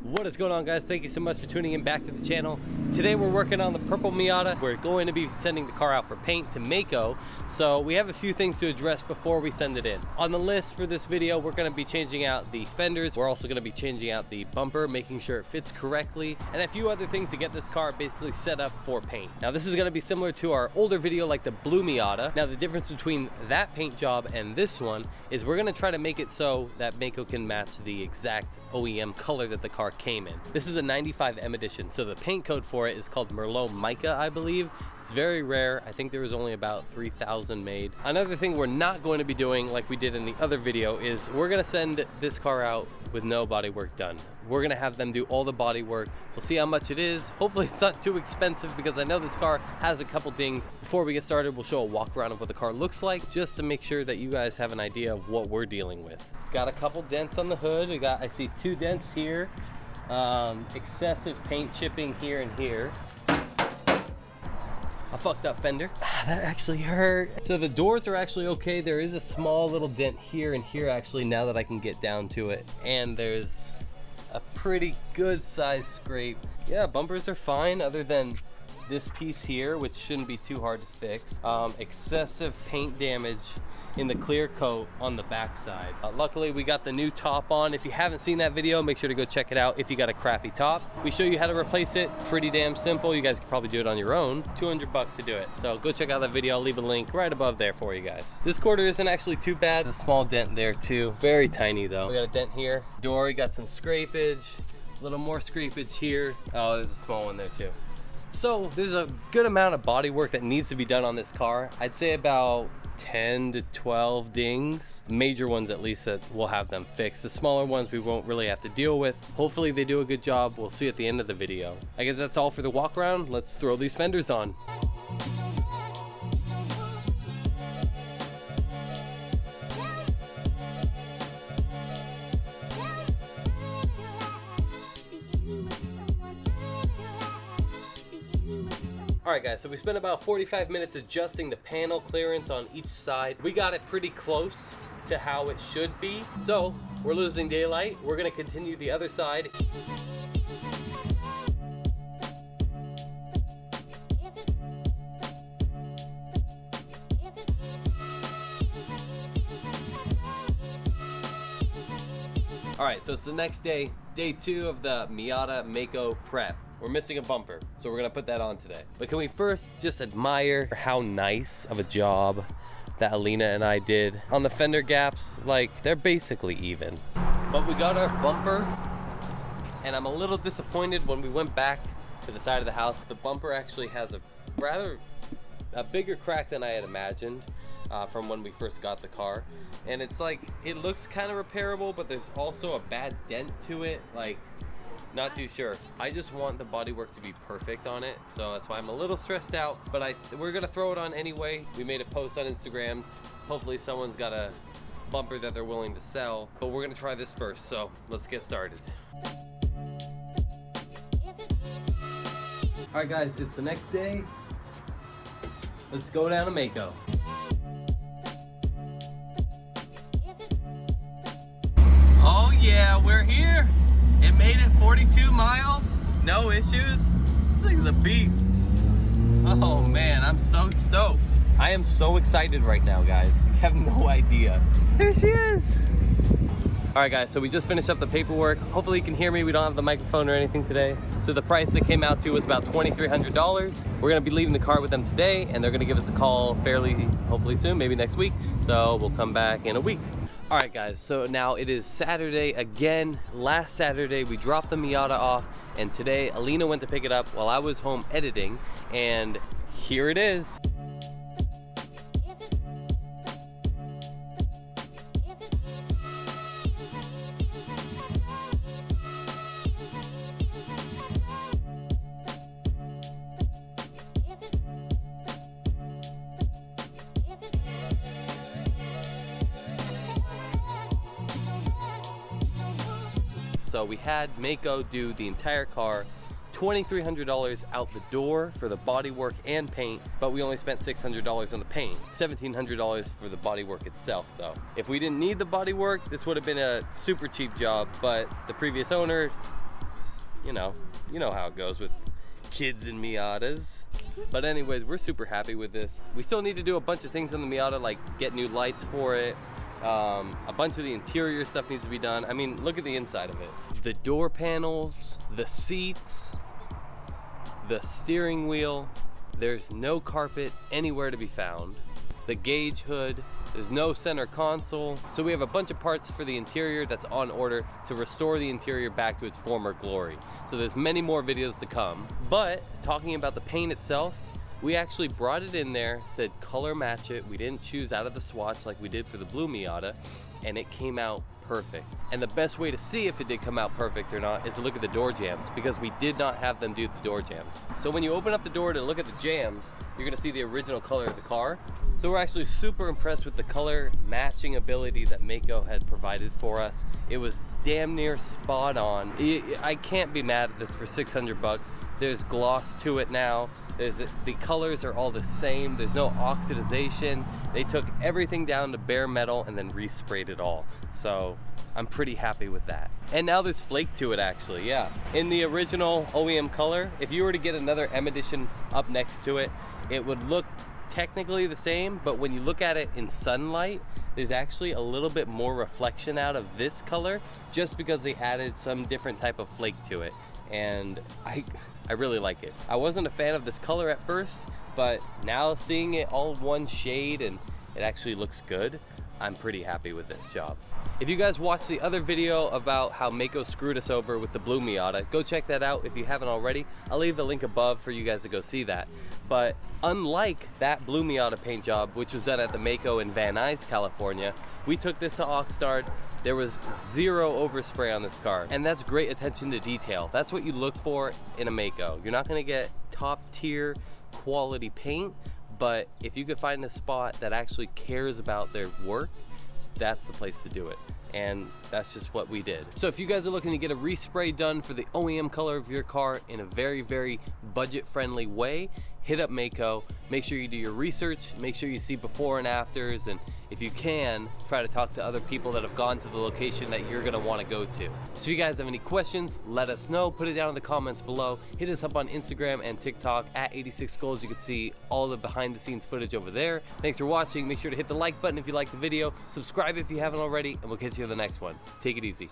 What is going on, guys? Thank you so much for tuning in back to the channel. Today we're working on the purple Miata. We're going to be sending the car out for paint to Maaco, so we have a few things to address before we send it in. On the list for this video, we're going to be changing out the fenders. We're also going to be changing out the bumper, making sure it fits correctly, and a few other things to get this car basically set up for paint. Now this is going to be similar to our older video, like the blue Miata. Now the difference between that paint job and this one is we're going to try to make it so that Maaco can match the exact OEM color that the car came in. This is a 95 M edition, so the paint code for it is called Merlot Mica, I believe. It's very rare. I think there was only about 3,000 made. Another thing we're not going to be doing, like we did in the other video, is we're going to send this car out with no body work done. We're going to have them do all the body work. We'll see how much it is. Hopefully it's not too expensive, because I know this car has a couple dings. Before we get started, we'll show a walk around of what the car looks like, just to make sure that you guys have an idea of what we're dealing with. Got a couple dents on the hood. I see 2 dents here. Excessive paint chipping here and here. A fucked up fender. That actually hurt. So the doors are actually okay. There is a small little dent here and here actually, now that I can get down to it. And there's a pretty good size scrape. Yeah, bumpers are fine other than this piece here, which shouldn't be too hard to fix. Excessive paint damage in the clear coat on the backside. Luckily we got the new top on. If you haven't seen that video, make sure to go check it out if you got a crappy top. We show you how to replace it. Pretty damn simple. You guys could probably do it on your own. 200 bucks to do it. So go check out that video. I'll leave a link right above there for you guys. This quarter isn't actually too bad. There's a small dent there too. Very tiny though. We got a dent here. Door, you got some scrapage. A little more scrapage here. Oh, there's a small one there too. So there's a good amount of body work that needs to be done on this car. I'd say about 10 to 12 dings, major ones at least, that we'll have them fixed. The smaller ones we won't really have to deal with. Hopefully they do a good job. We'll see at the end of the video. I guess that's all for the walk around. Let's throw these fenders on. Alright guys, so we spent about 45 minutes adjusting the panel clearance on each side. We got it pretty close to how it should be. So we're losing daylight. We're going to continue the other side. Alright, so it's the next day, day 2 of the Miata Maaco prep. We're missing a bumper, so we're gonna put that on today. But can we first just admire how nice of a job that Alina and I did on the fender gaps? Like, they're basically even. But we got our bumper, and I'm a little disappointed when we went back to the side of the house. The bumper actually has a bigger crack than I had imagined from when we first got the car. And it's like, it looks kind of repairable, but there's also a bad dent to it. Like, not too sure. I just want the bodywork to be perfect on it, so that's why I'm a little stressed out, but we're gonna throw it on anyway. We made a post on Instagram. Hopefully someone's got a bumper that they're willing to sell, but we're gonna try this first, so let's get started. All right guys, it's the next day. Let's go down to Maaco. Oh yeah, we're here. It made it 42 miles, no issues. This thing's a beast. Oh man, I'm so stoked. I am so excited right now, guys. You have no idea. There she is. All right guys, so we just finished up the paperwork. Hopefully you can hear me. We don't have the microphone or anything today. So the price that came out to was about $2,300. We're gonna be leaving the car with them today, and they're gonna give us a call hopefully soon, maybe next week. So we'll come back in a week. All right guys, so now it is Saturday again. Last Saturday we dropped the Miata off, and today Alina went to pick it up while I was home editing, and here it is. So we had Maaco do the entire car, $2,300 out the door for the body work and paint, but we only spent $600 on the paint. $1,700 for the body work itself though. If we didn't need the body work, this would have been a super cheap job, but the previous owner you know how it goes with kids and Miatas. But anyways, we're super happy with this. We still need to do a bunch of things on the Miata, like get new lights for it. A bunch of the interior stuff needs to be done. I mean, look at the inside of it. The door panels, the seats, the steering wheel. There's no carpet anywhere to be found. The gauge hood, there's no center console. So we have a bunch of parts for the interior that's on order to restore the interior back to its former glory. So there's many more videos to come. But talking about the paint itself, we actually brought it in there, said color match it. We didn't choose out of the swatch like we did for the blue Miata, and it came out perfect. And the best way to see if it did come out perfect or not is to look at the door jambs, because we did not have them do the door jambs. So when you open up the door to look at the jambs, you're gonna see the original color of the car. So we're actually super impressed with the color matching ability that Maaco had provided for us. It was damn near spot on. I can't be mad at this for 600 bucks. There's gloss to it now. The colors are all the same. There's no oxidization. They took everything down to bare metal and then resprayed it all. So I'm pretty happy with that. And now there's flake to it actually, yeah. In the original OEM color, if you were to get another M Edition up next to it, it would look technically the same, but when you look at it in sunlight, there's actually a little bit more reflection out of this color just because they added some different type of flake to it. And I really like it. I wasn't a fan of this color at first, but now seeing it all one shade and it actually looks good, I'm pretty happy with this job. If you guys watched the other video about how Maaco screwed us over with the blue Miata, go check that out if you haven't already. I'll leave the link above for you guys to go see that. But unlike that blue Miata paint job, which was done at the Maaco in Van Nuys, California, we took this to Oxnard. There was zero overspray on this car, and that's great attention to detail. That's what you look for in a Maaco. You're not gonna get top tier quality paint, but if you could find a spot that actually cares about their work, that's the place to do it. And that's just what we did. So if you guys are looking to get a respray done for the OEM color of your car in a very, very budget-friendly way, hit up Maaco. Make sure you do your research, make sure you see before and afters, and if you can, try to talk to other people that have gone to the location that you're gonna wanna go to. So if you guys have any questions, let us know. Put it down in the comments below. Hit us up on Instagram and TikTok at 86goals. You can see all the behind the scenes footage over there. Thanks for watching. Make sure to hit the like button if you liked the video. Subscribe if you haven't already, and we'll catch you in the next one. Take it easy.